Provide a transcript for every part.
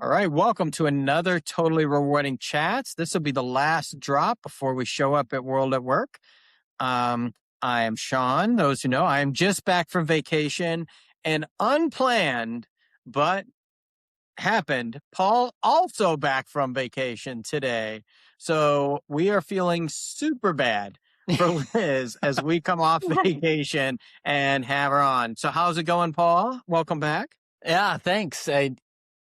All right, welcome to another totally rewarding chats. This will be the last drop before we show up at World at Work. I am Sean. Those who know, I am just back from vacation and unplanned, but happened. Paul also back from vacation today. So we are feeling super bad for Liz as we come off vacation and have her on. So how's it going, Paul? Welcome back. Yeah, thanks.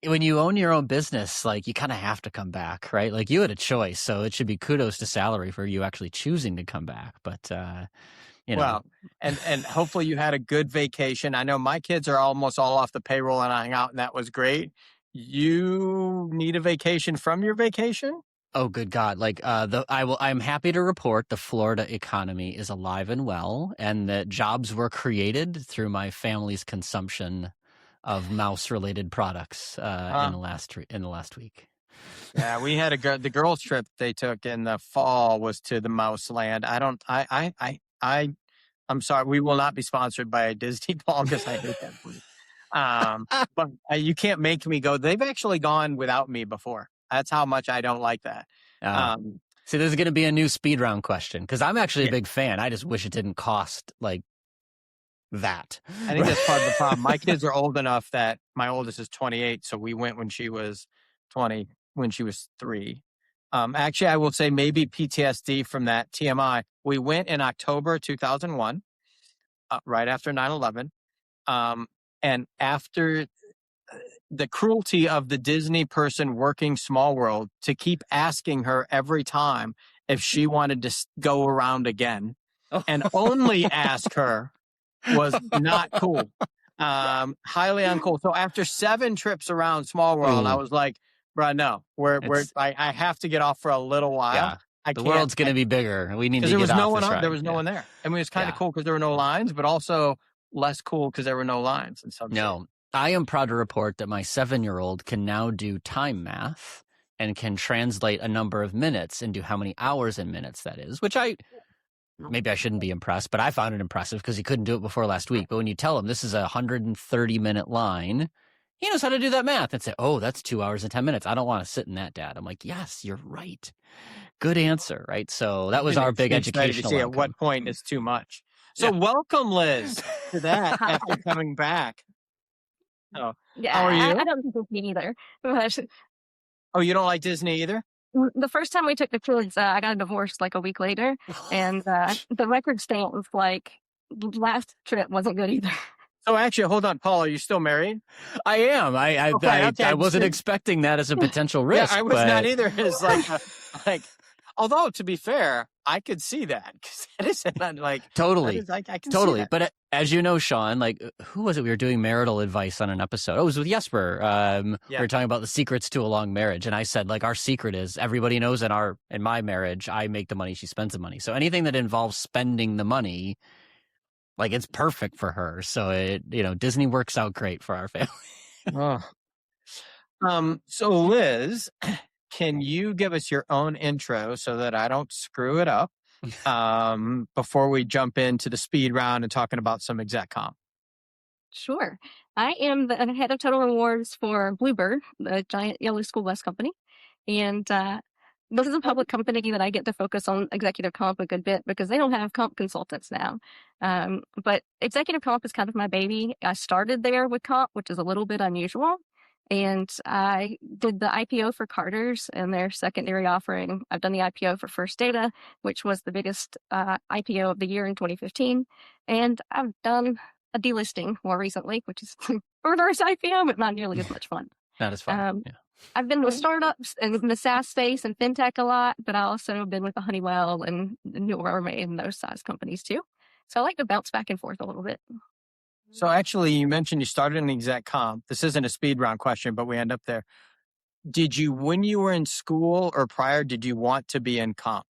When you own your own business, like you kind of have to come back, right? Like you had a choice, so it should be kudos to salary for you actually choosing to come back. But Well, and hopefully you had a good vacation. I know my kids are almost all off the payroll and I hung out, and that was great. You need a vacation from your vacation? Oh, good God! Like I'm happy to report the Florida economy is alive and well, and that jobs were created through my family's consumption of mouse-related products in the last week. Yeah, we had the girls' trip they took in the fall was to the Mouse Land. I'm sorry, we will not be sponsored by Disney, Paul, because I hate that food. But you can't make me go. They've actually gone without me before. That's how much I don't like that. See, there's going to be a new speed round question because I'm actually a big fan. I just wish it didn't cost like that. I think that's part of the problem. My kids are old enough that my oldest is 28, so we went when she was 20, when she was 3. Actually, I will say maybe PTSD from that TMI. We went in October 2001, right after 9/11. And after the cruelty of the Disney person working Small World to keep asking her every time if she wanted to go around again and only ask her was not cool. Highly uncool. So after 7 trips around Small World, I was like, bro, no, I have to get off for a little while. Yeah. The world's going to be bigger. We need to get off this ride. There was no one there. I mean, it was kind of cool because there were no lines, but also less cool because there were no lines. No, I am proud to report that my 7-year-old can now do time math and can translate a number of minutes into how many hours and minutes that is, which maybe I shouldn't be impressed, but I found it impressive because he couldn't do it before last week. But when you tell him this is a 130-minute line, he knows how to do that math and say, oh, that's 2 hours and 10 minutes. I don't want to sit in that, Dad. I'm like, yes, you're right. Good answer, right? So that was our big educational outcome. At what point is too much? So welcome, Liz, to that after coming back. Oh, yeah, how are you? I don't think Disney either. Oh, you don't like Disney either? The first time we took the kids, I got divorced like a week later, and the record stands like last trip wasn't good either. So actually, hold on, Paul, are you still married? I am. I wasn't expecting that as a potential risk. Yeah, I was not either. It's like, although to be fair, I could see that because that isn't like totally. I can totally. See that. But as you know, Sean, like who was it? We were doing marital advice on an episode. Oh, it was with Jesper. We were talking about the secrets to a long marriage, and I said like our secret is everybody knows in my marriage I make the money, she spends the money. So anything that involves spending the money, like it's perfect for her. So Disney works out great for our family. So Liz, can you give us your own intro so that I don't screw it up before we jump into the speed round and talking about some exec comp? Sure. I am the head of total rewards for Bluebird, the giant yellow school bus company. And this is a public company that I get to focus on executive comp a good bit because they don't have comp consultants now. But executive comp is kind of my baby. I started there with comp, which is a little bit unusual. And I did the IPO for Carter's and their secondary offering. I've done the IPO for First Data, which was the biggest IPO of the year in 2015. And I've done a delisting more recently, which is Carter's IPO, but not nearly as much fun. Not as fun. I've been with startups and in the SaaS space and fintech a lot, but I also have been with the Honeywell and New Mermaid and those size companies too. So I like to bounce back and forth a little bit. So actually, you mentioned you started in exec comp. This isn't a speed round question, but we end up there. Did you, when you were in school or prior, did you want to be in comp?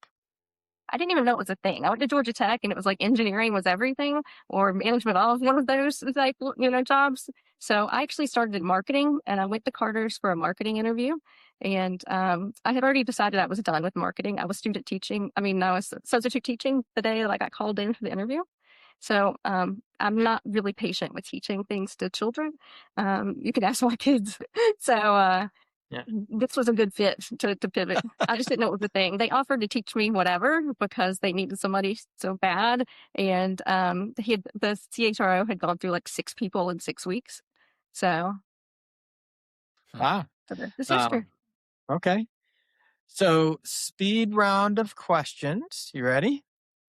I didn't even know it was a thing. I went to Georgia Tech and it was like engineering was everything or management of one of those type, jobs. So I actually started in marketing and I went to Carter's for a marketing interview. And I had already decided I was done with marketing. I was student teaching. I was substitute teaching the day that I got called in for the interview. So I'm not really patient with teaching things to children. You could ask my kids. So this was a good fit to pivot. I just didn't know it was a thing. They offered to teach me whatever because they needed somebody so bad. And the CHRO had gone through like 6 people in 6 weeks. So wow. the sister. Okay. So speed round of questions. You ready?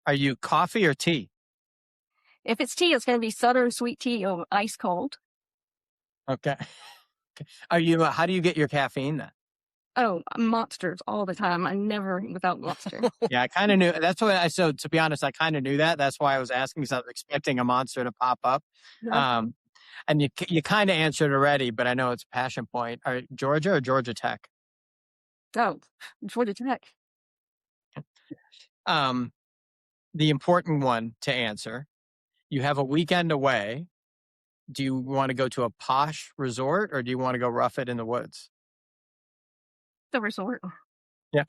Are you coffee or tea? If it's tea, it's going to be Southern sweet tea or ice cold. Okay. Are you? How do you get your caffeine then? Oh, Monsters all the time. I'm never without Monster. Yeah, I kind of knew. That's what I. So to be honest, I kind of knew that. That's why I was asking because I was expecting a Monster to pop up. And you kind of answered already, but I know it's a passion point. Are Georgia or Georgia Tech? Oh, Georgia Tech. The important one to answer. You have a weekend away. Do you want to go to a posh resort or do you want to go rough it in the woods? The resort. Yeah.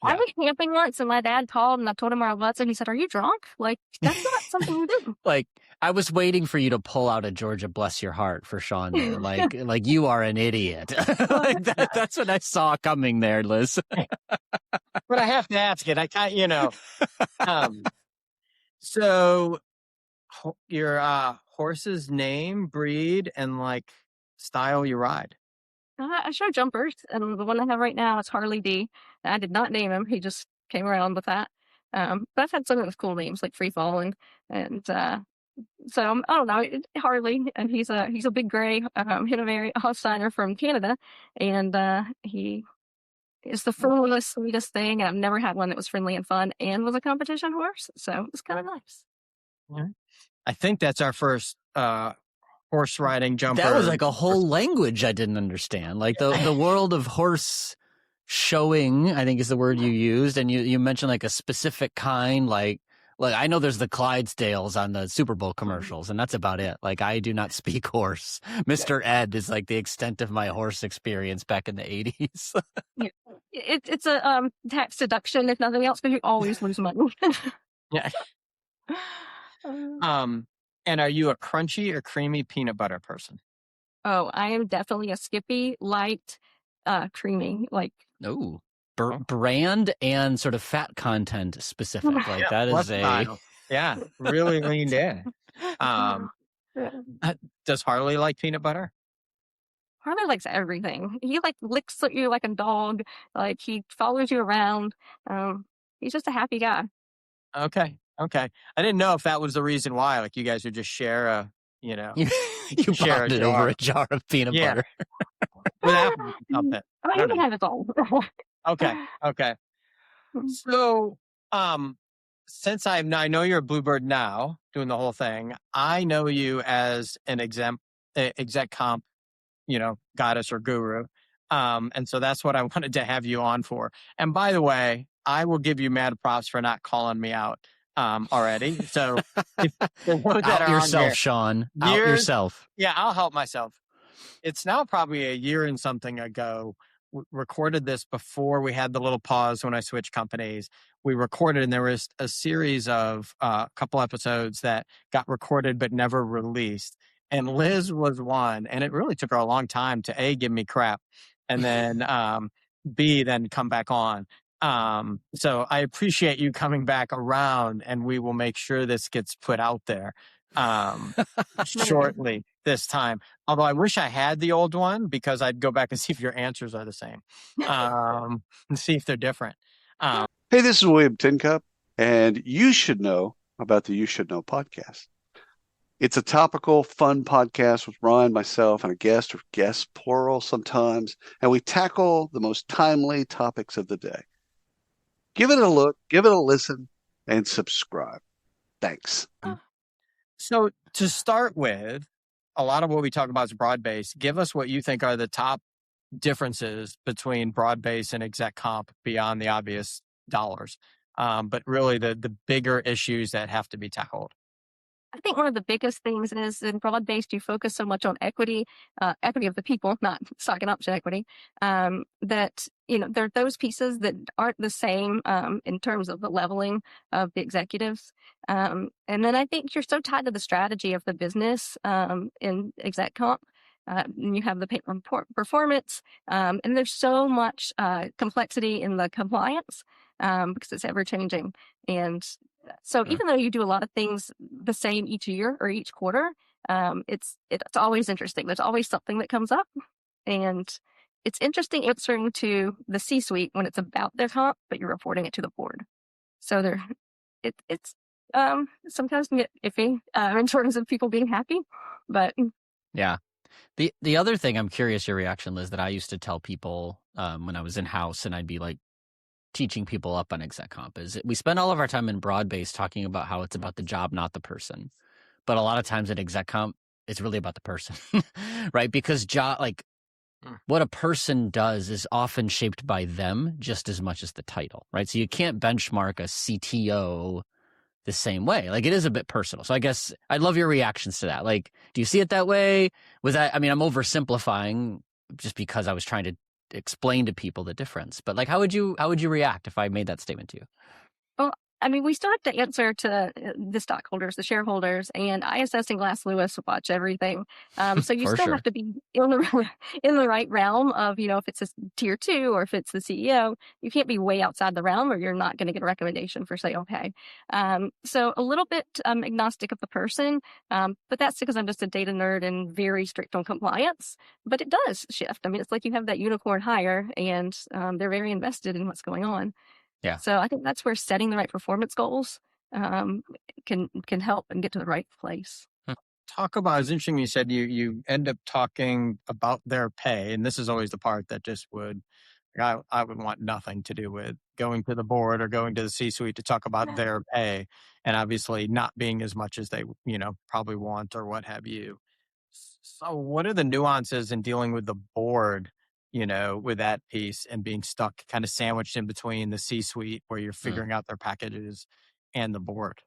I went camping once and my dad called and I told him where I was and he said, "Are you drunk? Like, that's not something you do." Like, I was waiting for you to pull out a Georgia bless your heart for Sean there. Like you are an idiot. Like that's what I saw coming there, Liz. But I have to ask it. I can't, so your horse's name, breed, and like style you ride. I show jumpers, and the one I have right now is Harley D. I did not name him; he just came around with that. But I've had some of cool names like Free Falling, and so I don't know Harley, and he's a big gray Hinnamary Holsteiner from Canada, and he is the friendliest, sweetest thing. And I've never had one that was friendly and fun and was a competition horse, so it's kind of nice. Yeah. I think that's our first horse riding jumper. That was like a whole language I didn't understand. Like the world of horse showing, I think is the word you used. And you mentioned like a specific kind, like I know there's the Clydesdales on the Super Bowl commercials and that's about it. Like I do not speak horse. Mr. Ed is like the extent of my horse experience back in the 80s. Yeah. It's a tax deduction if nothing else, because you always lose money. Yeah. And are you a crunchy or creamy peanut butter person? Oh, I am definitely a Skippy, light, creamy. Like brand and sort of fat content specific. Like that is really leaned in. Does Harley like peanut butter? Harley likes everything. He like licks at you like a dog. Like he follows you around. He's just a happy guy. Okay. I didn't know if that was the reason why. Like you guys would just share you share it over a jar of peanut butter. Without something. I can have it all. Okay. So, since I know you're a Bluebird now, doing the whole thing, I know you as an exec comp, goddess or guru. And so that's what I wanted to have you on for. And by the way, I will give you mad props for not calling me out already. So out yourself, Sean. Out yourself. Yeah, I'll help myself. It's now probably a year and something ago. We recorded this before we had the little pause when I switched companies. We recorded, and there was a series of a couple episodes that got recorded but never released. And Liz was one, and it really took her a long time to A, give me crap, and then B, then come back on. So I appreciate you coming back around, and we will make sure this gets put out there shortly this time. Although I wish I had the old one because I'd go back and see if your answers are the same and see if they're different. Hey, this is William Tincup, and you should know about the You Should Know podcast. It's a topical, fun podcast with Ryan, myself, and a guest, or guests plural sometimes, and we tackle the most timely topics of the day. Give it a look, give it a listen, and subscribe. Thanks. So to start with, a lot of what we talk about is broad-based. Give us what you think are the top differences between broad-based and exec comp beyond the obvious dollars, but really the bigger issues that have to be tackled. I think one of the biggest things is in broad-based, you focus so much on equity of the people, not stock and option equity, that, there are those pieces that aren't the same in terms of the leveling of the executives. And then I think you're so tied to the strategy of the business in exec comp. And you have the pay performance, and there's so much complexity in the compliance because it's ever changing. And so even though you do a lot of things the same each year or each quarter, it's always interesting. There's always something that comes up, and it's interesting answering to the C-suite when it's about their comp, but you're reporting it to the board. So it's sometimes can get iffy in terms of people being happy, but yeah. The other thing, I'm curious your reaction, Liz, that I used to tell people when I was in house and I'd be like teaching people up on exec comp is we spend all of our time in broad base talking about how it's about the job, not the person. But a lot of times in exec comp, it's really about the person, right? Because what a person does is often shaped by them just as much as the title, right? So you can't benchmark a CTO the same way. Like, it is a bit personal. So I guess I'd love your reactions to that. Like, do you see it that way? I mean, I'm oversimplifying just because I was trying to explain to people the difference. But like, how would you react if I made that statement to you? well, I mean, we still have to answer to the stockholders, the shareholders, and ISS and Glass Lewis watch everything. So you For still sure. have to be in the right realm of, if it's a tier 2 or if it's the CEO, you can't be way outside the realm or you're not going to get a recommendation for sale pay. So a little bit agnostic of the person, but that's because I'm just a data nerd and very strict on compliance. But it does shift. I mean, it's like you have that unicorn hire and they're very invested in what's going on. Yeah. So I think that's where setting the right performance goals can help and get to the right place. Talk about, it's interesting you said you end up talking about their pay, and this is always the part that just I would want nothing to do with going to the board or going to the C-suite to talk about their pay, and obviously not being as much as they probably want or what have you. So what are the nuances in dealing with the board, with that piece and being stuck kind of sandwiched in between the C-suite where you're figuring out their packages and the board?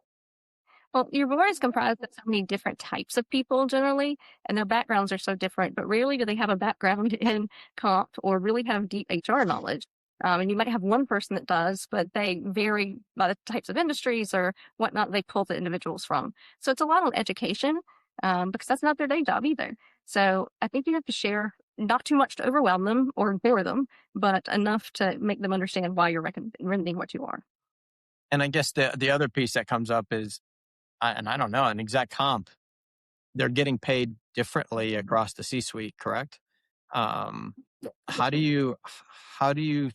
Well, your board is comprised of so many different types of people generally, and their backgrounds are so different, but rarely do they have a background in comp or really have deep HR knowledge. And you might have one person that does, but they vary by the types of industries or whatnot they pull the individuals from. So it's a lot on education because that's not their day job either. So I think you have to share not too much to overwhelm them or bore them, but enough to make them understand why you're recommending what you are. And I guess the other piece that comes up is, and I don't know, an exec comp, they're getting paid differently across the C-suite, correct? How do you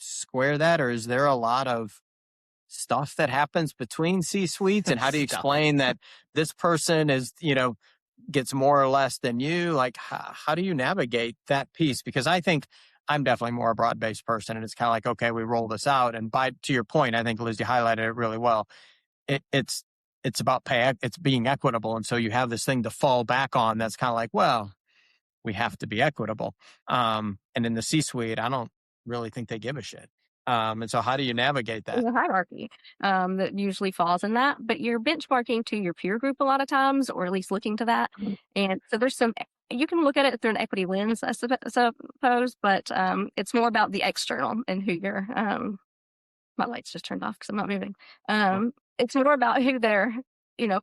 square that, or is there a lot of stuff that happens between C-suites, and how do you explain that this person is gets more or less than you? Like, how do you navigate that piece? Because I think I'm definitely more a broad-based person, and it's kind of like, okay, we roll this out, and to your point, I think Liz, you highlighted it really well. It's about pay. It's being equitable. And so you have this thing to fall back on. That's kind of like, well, we have to be equitable. And in the C-suite, I don't really think they give a shit. And so how do you navigate that? There's a hierarchy that usually falls in that, but you're benchmarking to your peer group a lot of times, or at least looking to that. And so you can look at it through an equity lens, I suppose, but it's more about the external and who you're, my lights just turned off because I'm not moving. It's more about who their,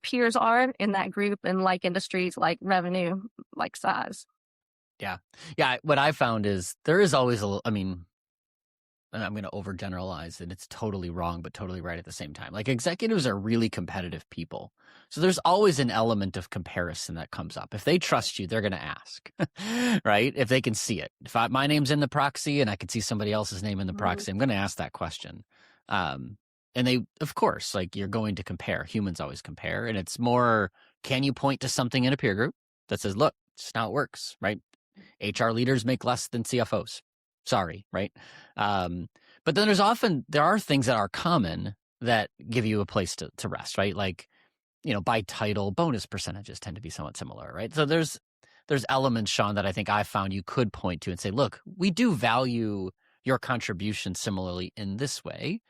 peers are in that group and like industries, like revenue, like size. Yeah. What I found is there is always and I'm going to overgeneralize and it's totally wrong, but totally right at the same time. Like, executives are really competitive people. So there's always an element of comparison that comes up. If they trust you, they're going to ask, right? If they can see it. If my name's in the proxy and I can see somebody else's name in the proxy, I'm going to ask that question. And they, of course, like, you're going to compare. Humans always compare. And it's more, can you point to something in a peer group that says, look, it's not how it works, right? HR leaders make less than CFOs. Sorry, right? But then there are things that are common that give you a place to rest, right? Like, by title, bonus percentages tend to be somewhat similar, right? So there's elements, Sean, that I think I found you could point to and say, look, we do value your contribution similarly in this way,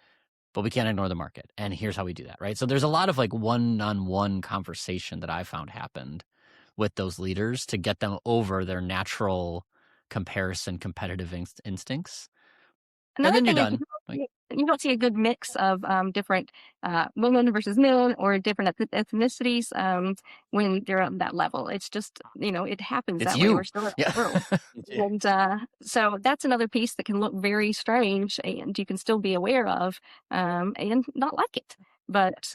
but we can't ignore the market. And here's how we do that, right? So there's a lot of like one-on-one conversation that I found happened with those leaders to get them over their natural comparison competitive instincts. Another and then you're thing is done. you don't see a good mix of different women versus men or different ethnicities when they're at that level. It's just, it happens It's that you. way. We're still at the world. And so that's another piece that can look very strange and you can still be aware of and not like it. But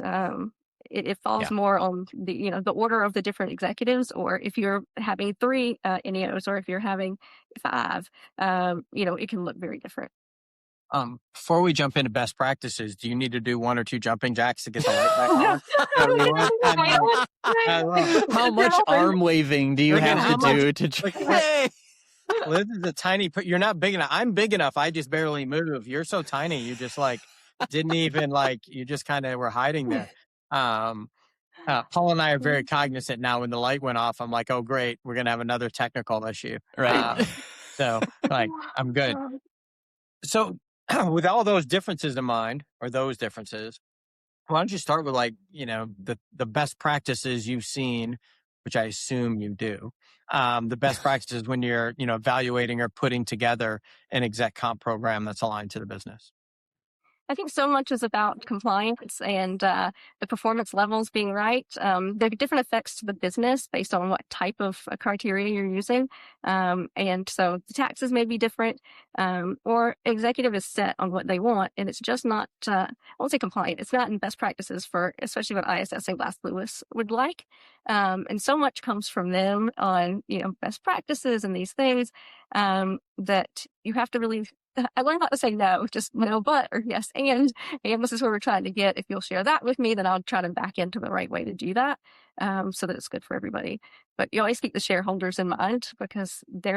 it falls more on the order of the different executives, or if you're having 3 NEOs or if you're having 5, it can look very different. Before we jump into best practices, do you need to do 1 or 2 jumping jacks to get the light back on? How much arm waving do you have to do to hey, Liz is a tiny, you're not big enough. I'm big enough. I just barely move. You're so tiny. You just didn't even you just kind of were hiding there. Paul and I are very cognizant now. When the light went off, I'm like, oh, great. We're going to have another technical issue. Right. So I'm good. So with all those differences in mind, or those differences, why don't you start with the best practices you've seen, which I assume you do, the best practices when you're, evaluating or putting together an exec comp program that's aligned to the business. I think so much is about compliance and the performance levels being right. There are different effects to the business based on what type of criteria you're using. And so the taxes may be different, or executive is set on what they want. And it's just not, I won't say compliant. It's not in best practices for, especially what ISS and Glass Lewis would like. And so much comes from them on, best practices and these things that you have to really, I learned not to say no, just no, but, or yes, and this is where we're trying to get. If you'll share that with me, then I'll try to back into the right way to do that, so that it's good for everybody. But you always keep the shareholders in mind because they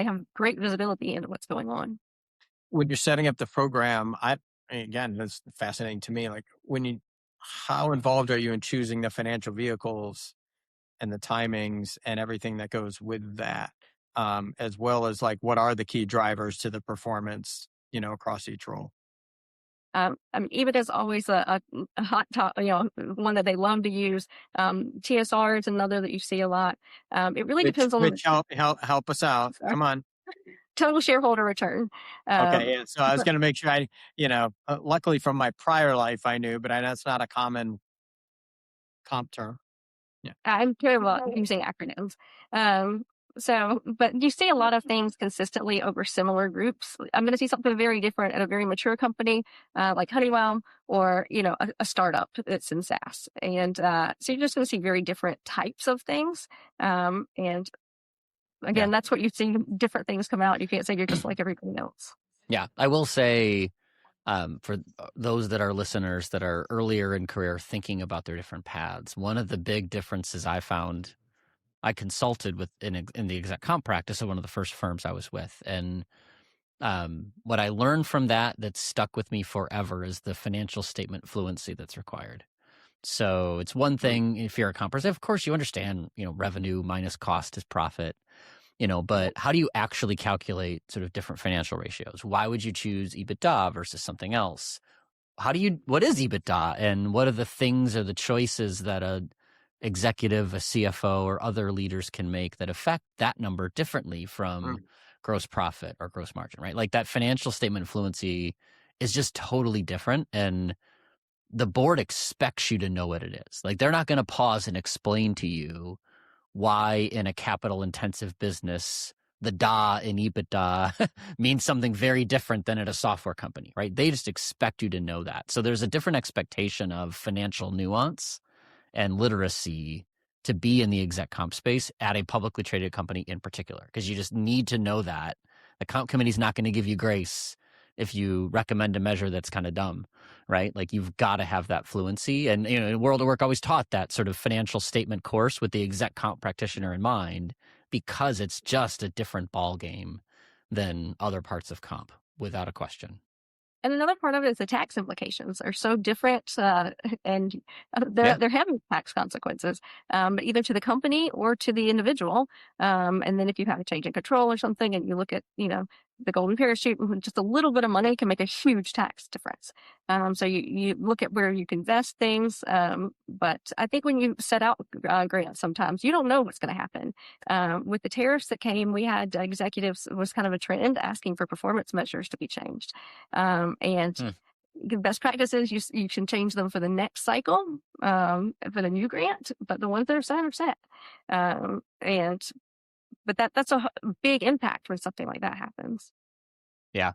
have great visibility into what's going on. When you're setting up the program, again, that's fascinating to me. How involved are you in choosing the financial vehicles and the timings and everything that goes with that? As well as what are the key drivers to the performance, across each role? EBIT is always a hot top, one that they love to use. TSR is another that you see a lot. It really depends on help us out. Sorry. Come on. Total shareholder return. Okay, yeah. So I was going to make sure luckily from my prior life I knew, but that's not a common comp term. Yeah. I'm terrible at using acronyms. But you see a lot of things consistently over similar groups. I'm going to see something very different at a very mature company like Honeywell, or a startup that's in SaaS, and so you're just going to see very different types of things. And again, that's what you see. Different things come out. You can't say you're just like everybody else. Yeah, I will say, for those that are listeners that are earlier in career thinking about their different paths, one of the big differences I found. I consulted with in the exec comp practice of one of the first firms I was with. And what I learned from that stuck with me forever is the financial statement fluency that's required. So it's one thing if you're a comp person, of course you understand, revenue minus cost is profit, but how do you actually calculate sort of different financial ratios? Why would you choose EBITDA versus something else? What is EBITDA, and what are the things or the choices that a executive, a CFO, or other leaders can make that affect that number differently from gross profit or gross margin, right? Like that financial statement fluency is just totally different, and the board expects you to know what it is. Like they're not going to pause and explain to you why in a capital intensive business the DA in EBITDA means something very different than at a software company, right? They just expect you to know that. So there's a different expectation of financial nuance and literacy to be in the exec comp space at a publicly traded company in particular, because you just need to know that the comp committee is not going to give you grace if you recommend a measure that's kind of dumb, right? Like you've got to have that fluency. And World of Work always taught that sort of financial statement course with the exec comp practitioner in mind, because it's just a different ball game than other parts of comp, without a question. And another part of it is the tax implications are so different, and they're having tax consequences, either to the company or to the individual. And then if you have a change in control or something, and you look at the golden parachute, and just a little bit of money can make a huge tax difference. So you look at where you can invest things. But I think when you set out grants, sometimes you don't know what's going to happen. With the tariffs that came, we had executives, was kind of a trend asking for performance measures to be changed. And the best practice is you can change them for the next cycle, for the new grant, but the ones that are set are set. But that's a big impact when something like that happens. Yeah.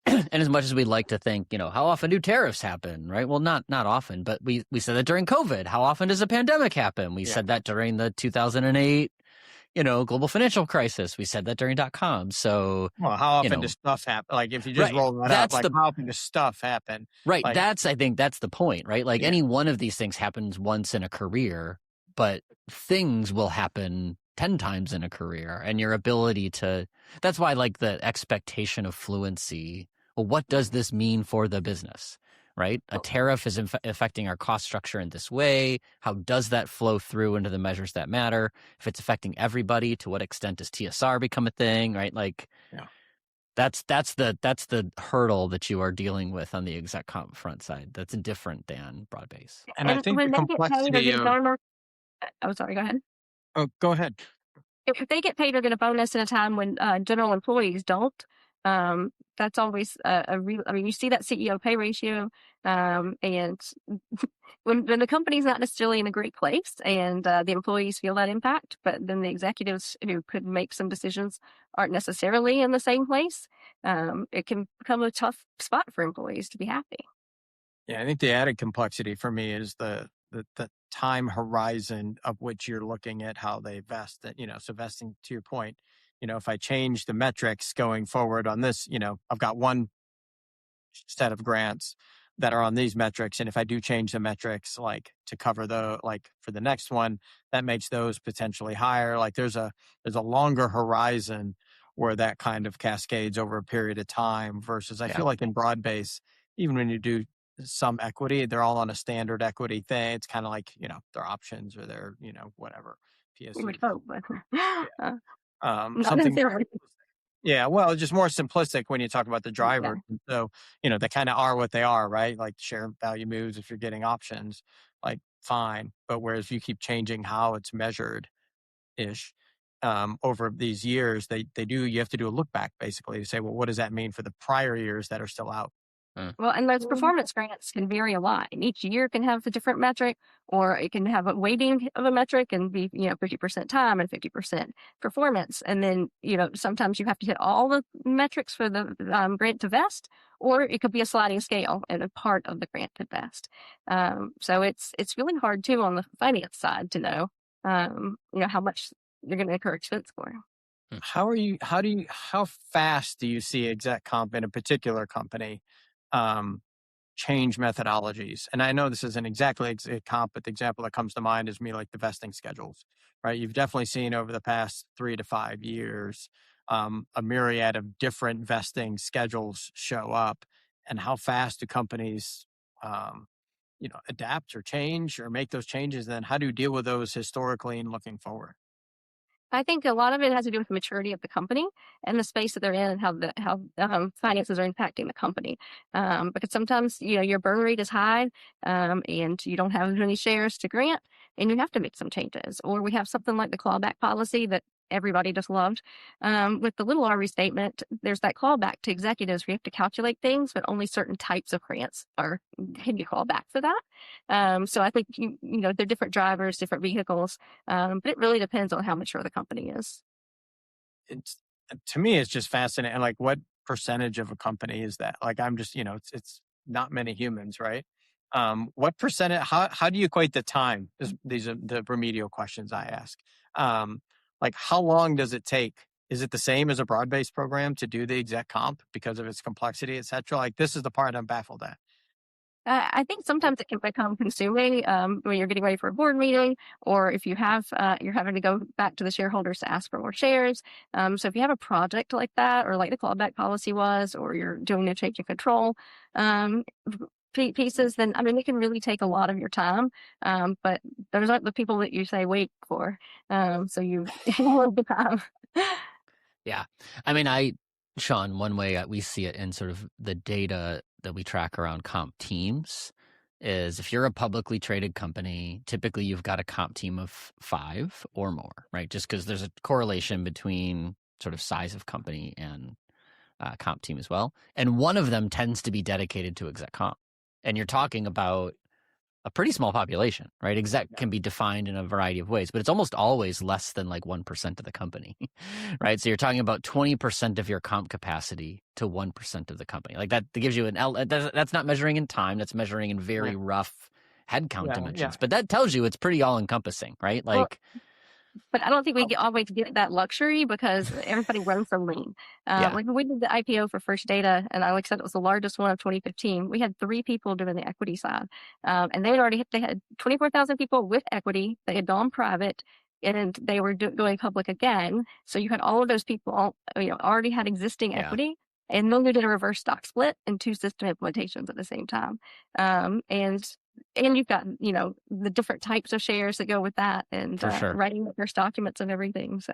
And as much as we'd like to think, how often do tariffs happen, right? Well, not often, but we said that during COVID. How often does a pandemic happen? We said that during the 2008, global financial crisis. We said that during .com. So, well, how often does stuff happen? Like, if you just roll that up, like, how often does stuff happen? Right. Like, I think that's the point, right? Like, any one of these things happens once in a career, but things will happen 10 times in a career, and your ability to, that's why, like, the expectation of fluency. Well, what does this mean for the business, right? A tariff is affecting our cost structure in this way. How does that flow through into the measures that matter? If it's affecting everybody, to what extent does TSR become a thing, right? Like, that's the hurdle that you are dealing with on the exec comp front side. That's different than broad base. And I think the complexity of... Oh, sorry, go ahead. Oh, go ahead. If they get paid or get a bonus in a time when general employees don't, that's always a real. I mean, you see that CEO pay ratio, and when the company's not necessarily in a great place, and the employees feel that impact, but then the executives who could make some decisions aren't necessarily in the same place, it can become a tough spot for employees to be happy. Yeah, I think the added complexity for me is the time horizon of which you're looking at how they vest. That, so vesting, to your point, if I change the metrics going forward on this, I've got one set of grants that are on these metrics, and if I do change the metrics, like, to cover for the next one, that makes those potentially higher. Like, there's a longer horizon where that kind of cascades over a period of time versus I feel like in broad base, even when you do some equity, they're all on a standard equity thing. It's kind of like, their options or their, whatever. PSU. You would hope, but something. Yeah, well, just more simplistic when you talk about the driver. Yeah. So, they kind of are what they are, right? Like, share value moves, if you're getting options, like, fine. But whereas you keep changing how it's measured ish, over these years, you have to do a look back, basically, to say, well, what does that mean for the prior years that are still out? Well, and those performance grants can vary a lot. And each year can have a different metric, or it can have a weighting of a metric and be, 50% time and 50% performance. And then, sometimes you have to hit all the metrics for the grant to vest, or it could be a sliding scale and a part of the grant to vest. So it's really hard too on the finance side to know, how much you're going to incur expense for. How fast do you see exec comp in a particular company change methodologies? And I know this isn't exactly exec comp, but the example that comes to mind is like the vesting schedules, right? You've definitely seen over the past 3 to 5 years, a myriad of different vesting schedules show up. And how fast do companies, adapt or change or make those changes? Then how do you deal with those historically and looking forward? I think a lot of it has to do with the maturity of the company and the space that they're in and how finances are impacting the company. Because sometimes, your burn rate is high, and you don't have as many shares to grant, and you have to make some changes. Or we have something like the clawback policy that everybody just loved. With the little R restatement, there's that clawback to executives where you have to calculate things, but only certain types of grants can you call back for that. So I think, they're different drivers, different vehicles, but it really depends on how mature the company is. To me, it's just fascinating. Like, what percentage of a company is that? Like, I'm just, it's not many humans, right? What percentage, how do you equate the time? These are the remedial questions I ask. Like, how long does it take? Is it the same as a broad-based program to do the exec comp because of its complexity, et cetera? Like, this is the part I'm baffled at. I think sometimes it can become consuming when you're getting ready for a board meeting, or if you have, you're having to go back to the shareholders to ask for more shares. So if you have a project like that, or like the clawback policy was, or you're doing a change of control pieces, then, it can really take a lot of your time. But those aren't the people that you say wait for. So you have the time. Yeah. Sean, one way we see it in sort of the data that we track around comp teams is if you're a publicly traded company, typically you've got a comp team of 5 or more, right? Just because there's a correlation between sort of size of company and comp team as well. And one of them tends to be dedicated to exec comp. And you're talking about a pretty small population, right? Exec can be defined in a variety of ways, but it's almost always less than like 1% of the company, right? So you're talking about 20% of your comp capacity to 1% of the company. Like that gives you that's not measuring in time, that's measuring in very rough headcount dimensions. But that tells you it's pretty all encompassing, right? Like, but I don't think we always get that luxury because everybody runs so lean. Like when we did the IPO for First Data, and like I said, it was the largest one of 2015. We had 3 people doing the equity side, and they had 24,000 people with equity. They had gone private, and they were going public again. So you had all of those people, already had existing equity. And then we did a reverse stock split and 2 system implementations at the same time. And you've got, the different types of shares that go with that, and writing the first documents and everything. So,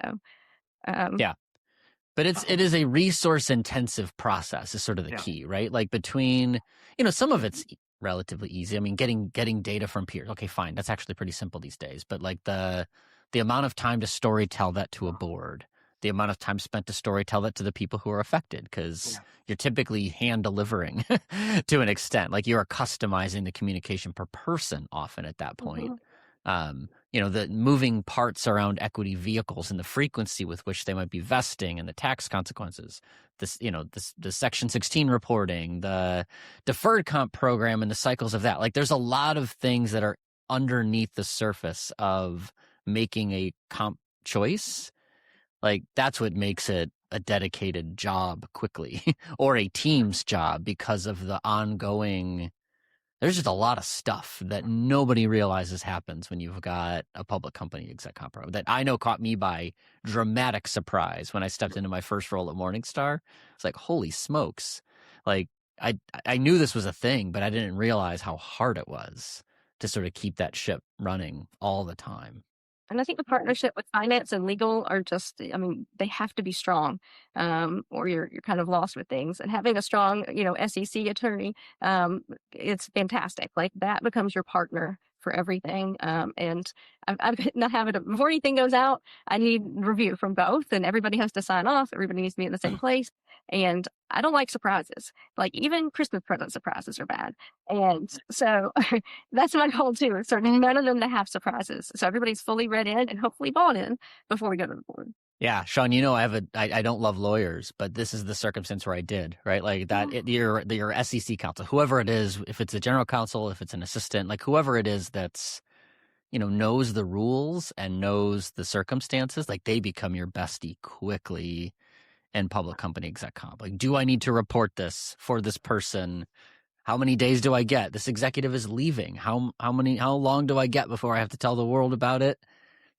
but it is a resource intensive process is sort of the key, right? Like between, some of it's relatively easy. I mean, getting data from peers. Okay, fine. That's actually pretty simple these days. But like the amount of time to story tell that to a board, the amount of time spent to story tell that to the people who are affected, because you're typically hand delivering to an extent. Like you are customizing the communication per person often at that point. The moving parts around equity vehicles and the frequency with which they might be vesting and the tax consequences, the Section 16 reporting, the deferred comp program and the cycles of that. Like there's a lot of things that are underneath the surface of making a comp choice. Like that's what makes it a dedicated job quickly or a team's job, because of the ongoing, there's just a lot of stuff that nobody realizes happens when you've got a public company exec comp program that I know caught me by dramatic surprise when I stepped into my first role at Morningstar. It's like, holy smokes. Like I knew this was a thing, but I didn't realize how hard it was to sort of keep that ship running all the time. And I think the partnership with finance and legal are just, they have to be strong, or you're kind of lost with things. And having a strong, SEC attorney, it's fantastic. Like that becomes your partner for everything. And I've not having it before anything goes out. I need review from both, and everybody has to sign off. Everybody needs to be in the same place. And I don't like surprises. Like even Christmas present surprises are bad. And so that's my goal too. So none of them to have surprises. So everybody's fully read in and hopefully bought in before we go to the board. Yeah, Sean, I don't love lawyers, but this is the circumstance where I did, right? Like that, your SEC counsel, whoever it is, if it's a general counsel, if it's an assistant, like whoever it is that's, knows the rules and knows the circumstances, like they become your bestie quickly in public company exec comp. Like, do I need to report this for this person? How many days do I get? This executive is leaving. How long do I get before I have to tell the world about it?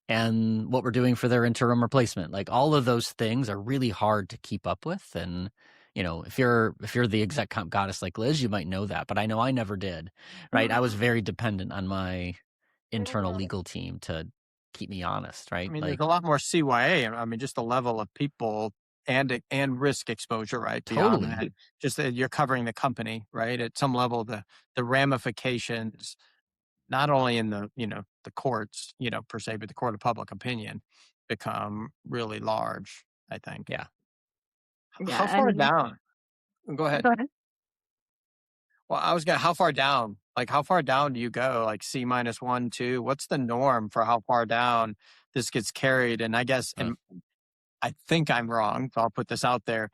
And what we're doing for their interim replacement. Like all of those things are really hard to keep up with. And, if you're the exec comp goddess like Liz, you might know that, but I know I never did, right? I was very dependent on my internal legal team to keep me honest, right? I mean, there's a lot more CYA. I mean, just the level of people and risk exposure, right? Beyond Totally. that, just that you're covering the company, right? At some level, the ramifications, not only in the the courts, per se, but the court of public opinion, become really large, I think. Yeah. How far down? Go ahead. Well, how far down? Like, how far down do you go? Like C-1, 2? What's the norm for how far down this gets carried? And I guess, and I think I'm wrong, so I'll put this out there.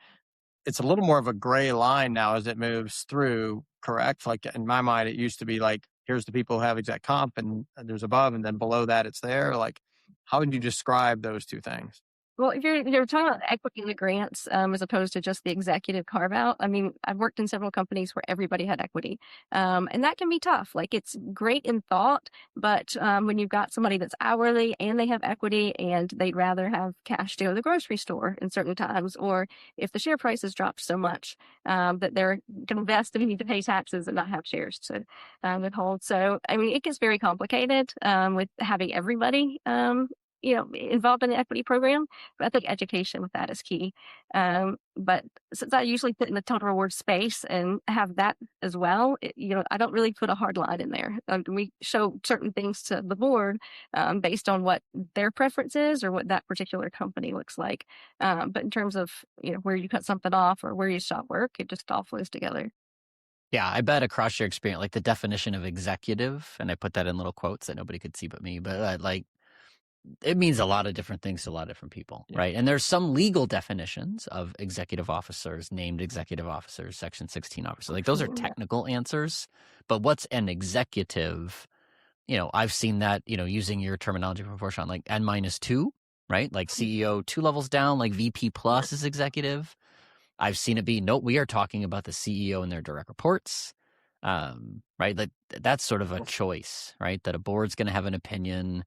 It's a little more of a gray line now as it moves through, correct? Like in my mind, it used to be like, here's the people who have exec comp and there's above, and then below that it's there. Like, how would you describe those two things? Well, if you're talking about equity in the grants, as opposed to just the executive carve out, I mean, I've worked in several companies where everybody had equity, and that can be tough. Like it's great in thought, but when you've got somebody that's hourly and they have equity and they'd rather have cash to go to the grocery store in certain times, or if the share price has dropped so much that they're going to invest and need to pay taxes and not have shares to withhold. So, I mean, it gets very complicated with having everybody involved in the equity program, but I think education with that is key. But since I usually put in the total reward space and have that as well, I don't really put a hard line in there. We show certain things to the board based on what their preference is or what that particular company looks like. But in terms of where you cut something off or where you stop work, it just all flows together. Yeah, I bet across your experience, like the definition of executive, and I put that in little quotes that nobody could see but me, but it means a lot of different things to a lot of different people, right? And there's some legal definitions of executive officers, named executive officers, Section 16 officers. Like those are technical answers, but what's an executive? I've seen that, using your terminology before, Sean, like N-2, right? Like CEO 2 levels down, like VP plus is executive. I've seen it be, we are talking about the CEO and their direct reports, right? Like that's sort of a choice, right? That a board's going to have an opinion,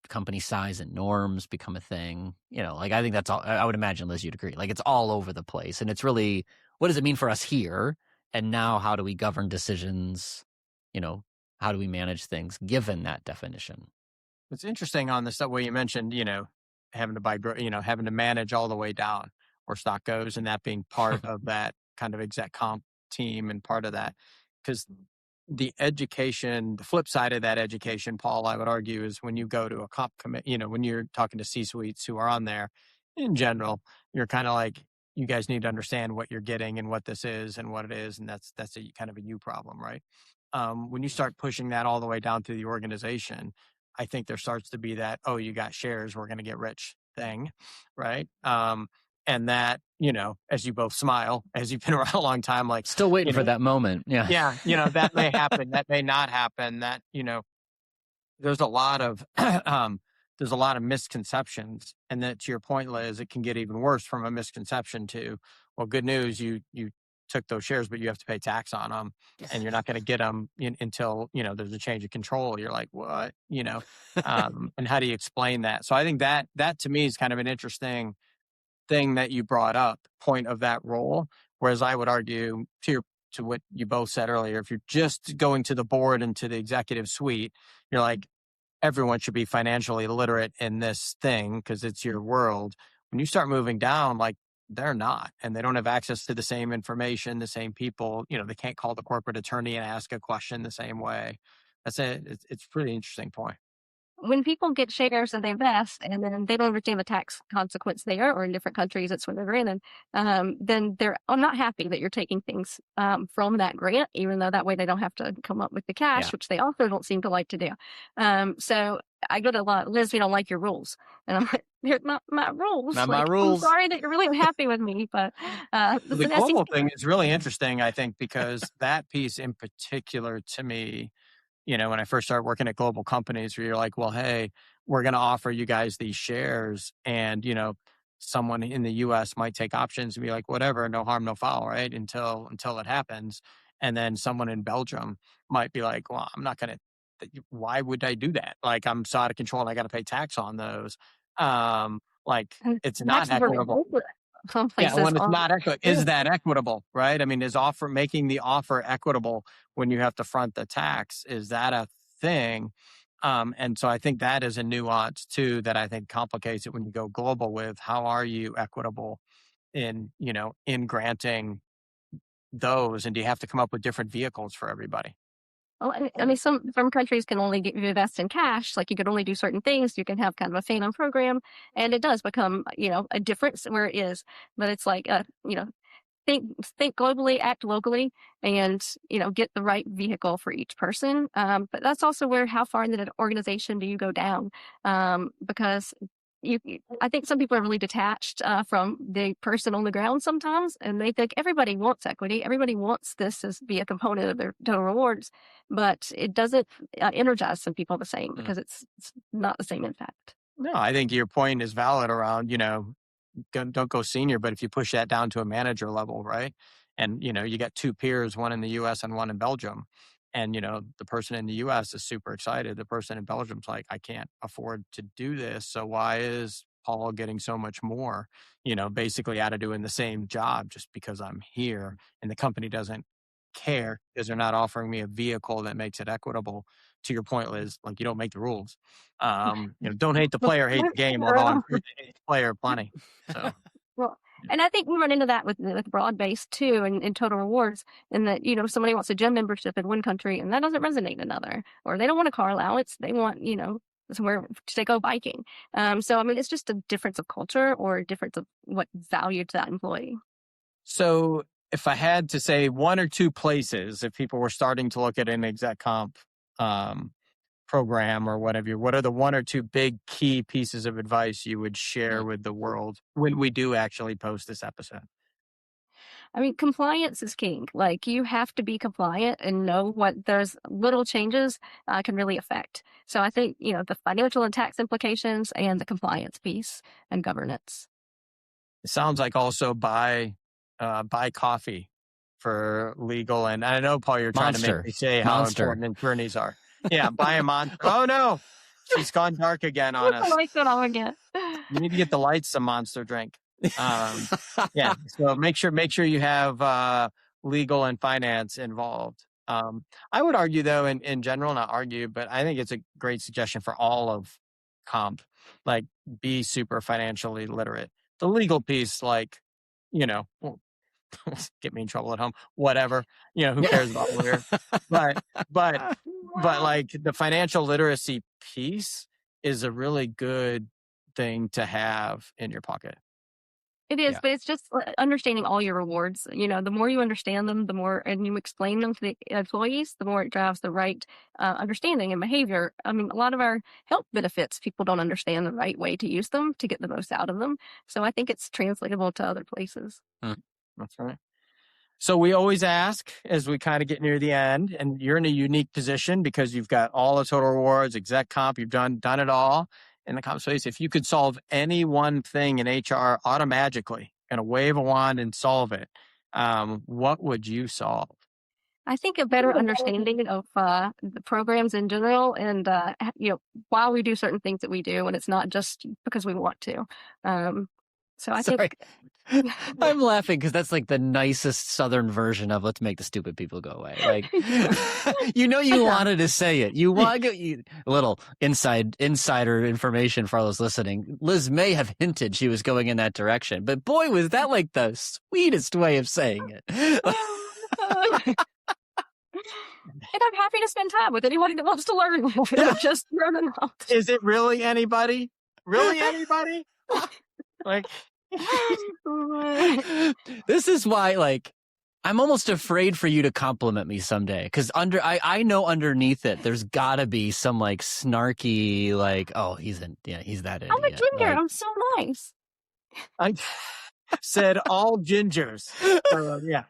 company size and norms become a thing. I think that's all. I would imagine, Liz, you'd agree. Like it's all over the place. And it's really, what does it mean for us here? And now how do we govern decisions? How do we manage things given that definition? It's interesting on the way you mentioned, having to manage all the way down where stock goes, and that being part of that kind of exec comp team and part of that. Because the flip side of that education, Paul, I would argue, is when you go to a comp committee, when you're talking to C-suites who are on there, in general, you're kind of like, you guys need to understand what you're getting and what this is and what it is, and that's a kind of a you problem, right? When you start pushing that all the way down to the organization, I think there starts to be that, oh, you got shares, we're going to get rich thing, right? And that, as you both smile, as you've been around a long time, like still waiting for that moment. Yeah. Yeah. That may happen. That may not happen. That, there's a lot of, misconceptions. And that, to your point, Liz, it can get even worse from a misconception to, well, good news, you took those shares, but you have to pay tax on them, and you're not going to get them until there's a change of control. You're like, what? And how do you explain that? So I think that to me is kind of an interesting thing that you brought up, point of that role. Whereas I would argue to what you both said earlier, if you're just going to the board and to the executive suite, you're like, everyone should be financially literate in this thing because it's your world. When you start moving down, like, they're not, and they don't have access to the same information, the same people. They can't call the corporate attorney and ask a question the same way. That's it. It's a pretty interesting point. When people get shares and they invest and then they don't understand the tax consequence there, or in different countries it's when they're granted, then they're not happy that you're taking things from that grant, even though that way they don't have to come up with the cash, which they also don't seem to like to do. So I get a lot, Liz, we don't like your rules. And I'm like, they're not my rules. Not my rules. I'm sorry that you're really unhappy with me, but the global thing is really interesting, I think, because that piece in particular to me, when I first started working at global companies, where you're like, well, hey, we're going to offer you guys these shares. And, someone in the US might take options and be like, whatever, no harm, no foul, right? Until it happens. And then someone in Belgium might be like, well, I'm not going to, why would I do that? Like, I'm so out of control and I got to pay tax on those. It's not equitable. Some places when it's not equitable, is that equitable, right? I mean, is making the offer equitable when you have to front the tax? Is that a thing? And so I think that is a nuance too that I think complicates it when you go global with how are you equitable in granting those, and do you have to come up with different vehicles for everybody? Well, I mean, some countries can only invest in cash. Like, you could only do certain things. You can have kind of a phantom program, and it does become, a difference where it is. But it's like, think globally, act locally, and get the right vehicle for each person. But that's also where, how far into the organization do you go down? Because I think some people are really detached from the person on the ground sometimes, and they think everybody wants equity. Everybody wants this to be a component of their total rewards, but it doesn't energize some people the same because it's not the same impact. No, I think your point is valid around, don't go senior, but if you push that down to a manager level, right? And, you got two peers, one in the US and one in Belgium. And, the person in the US is super excited. The person in Belgium's like, I can't afford to do this. So why is Paul getting so much more, basically out of doing the same job just because I'm here, and the company doesn't care because they're not offering me a vehicle that makes it equitable. to your point, Liz, like you don't make the rules. Don't hate the player, hate the game. Although I'm sure they hate the player plenty. So. Well, and I think we run into that with broad-based too, and in total rewards, in that, somebody wants a gym membership in one country and that doesn't resonate in another, or they don't want a car allowance, they want, somewhere to go biking. So, I mean, it's just a difference of culture or a difference of what value to that employee. So if I had to say one or two places, if people were starting to look at an exec comp program or whatever, what are the one or two big key pieces of advice you would share with the world when we do actually post this episode? I mean, compliance is king. Like, you have to be compliant and know what there's little changes can really affect. So I think, the financial and tax implications and the compliance piece and governance. It sounds like also buy coffee for legal. And I know, Paul, you're trying to make me say how important attorneys are. Yeah, buy a Monster. Oh, no. She's gone dark again on us. The lights went off again. You need to get the lights some Monster drink. Yeah. So make sure you have legal and finance involved. I would argue, though, in general, not argue, but I think it's a great suggestion for all of comp. Like, be super financially literate. The legal piece, like, get me in trouble at home, whatever, who cares about lawyer? But like the financial literacy piece is a really good thing to have in your pocket. It is, but it's just understanding all your rewards. The more you understand them, the more, and you explain them to the employees, the more it drives the right understanding and behavior. I mean, a lot of our health benefits, people don't understand the right way to use them to get the most out of them. So I think it's translatable to other places. That's right. So we always ask as we kind of get near the end, and you're in a unique position because you've got all the total rewards, exec comp, you've done it all in the comp space. If you could solve any one thing in HR automagically, kind of wave a wand and solve it, what would you solve? I think a better understanding of the programs in general, and why we do certain things that we do, and it's not just because we want to. So I think I'm laughing because that's like the nicest Southern version of let's make the stupid people go away. Like, you wanted to say it. You want a little insider information for all those listening. Liz may have hinted she was going in that direction, but boy, was that like the sweetest way of saying it. And I'm happy to spend time with anybody that wants to learn. Just throw them out. Is it really anybody? Really anybody? Like. This is why, like, I'm almost afraid for you to compliment me someday, because I know underneath it there's gotta be some like snarky, like, oh, he's that idiot. I'm a ginger. Like, I'm so nice. I said all gingers. Yeah.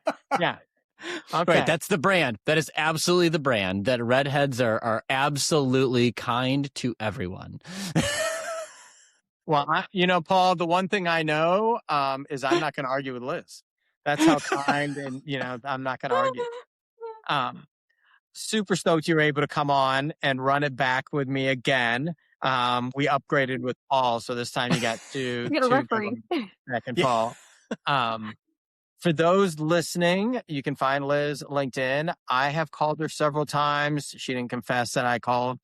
Okay. Right, that's the brand. That is absolutely the brand. That redheads are absolutely kind to everyone. Well, Paul, the one thing I know is I'm not going to argue with Liz. That's how kind, and I'm not going to argue. Super stoked you were able to come on and run it back with me again. We upgraded with Paul, so this time you got two back and Paul. For those listening, you can find Liz LinkedIn. I have called her several times. She didn't confess that I called.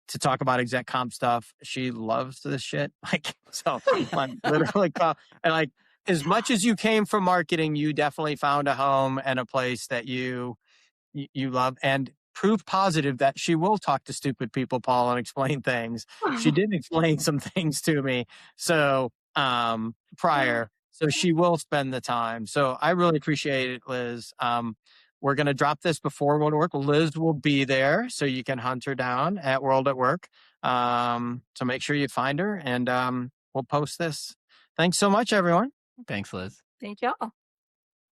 To talk about exec comp stuff. She loves this shit. I'm literally, and like, as much as you came from marketing, you definitely found a home and a place that you love, and proof positive that she will talk to stupid people, Paul, and explain things. She did explain some things to me. So, prior, so she will spend the time. So I really appreciate it, Liz. We're going to drop this before World at Work. Liz will be there, so you can hunt her down at World at Work. So make sure you find her, and we'll post this. Thanks so much, everyone. Thanks, Liz. Thank y'all.